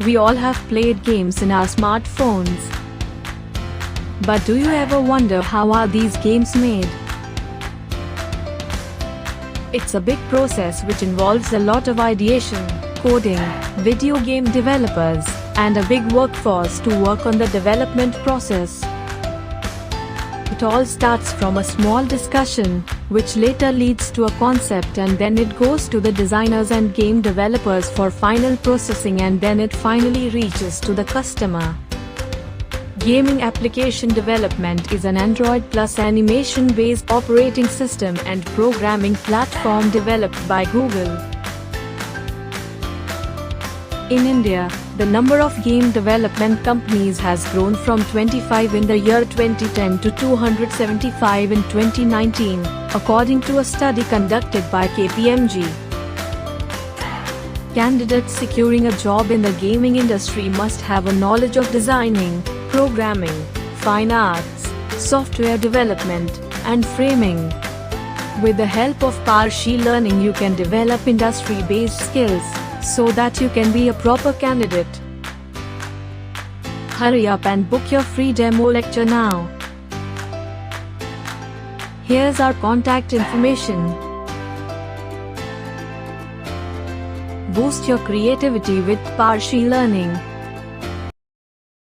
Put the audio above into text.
We all have played games in our smartphones. But do you ever wonder how are these games made? It's a big process which involves a lot of ideation, coding, video game developers, and a big workforce to work on the development process. It all starts from a small discussion, which later leads to a concept, and then it goes to the designers and game developers for final processing, and then it finally reaches to the customer. Gaming application development is an Android plus animation-based operating system and programming platform developed by Google. In India, the number of game development companies has grown from 25 in the year 2010 to 275 in 2019, according to a study conducted by KPMG. Candidates securing a job in the gaming industry must have a knowledge of designing, programming, fine arts, software development, and framing. With the help of Paarsh learning, you can develop industry-based skills, so that you can be a proper candidate. Hurry up and book your free demo lecture now. Here's our contact information. Boost your creativity with Paarsh learning.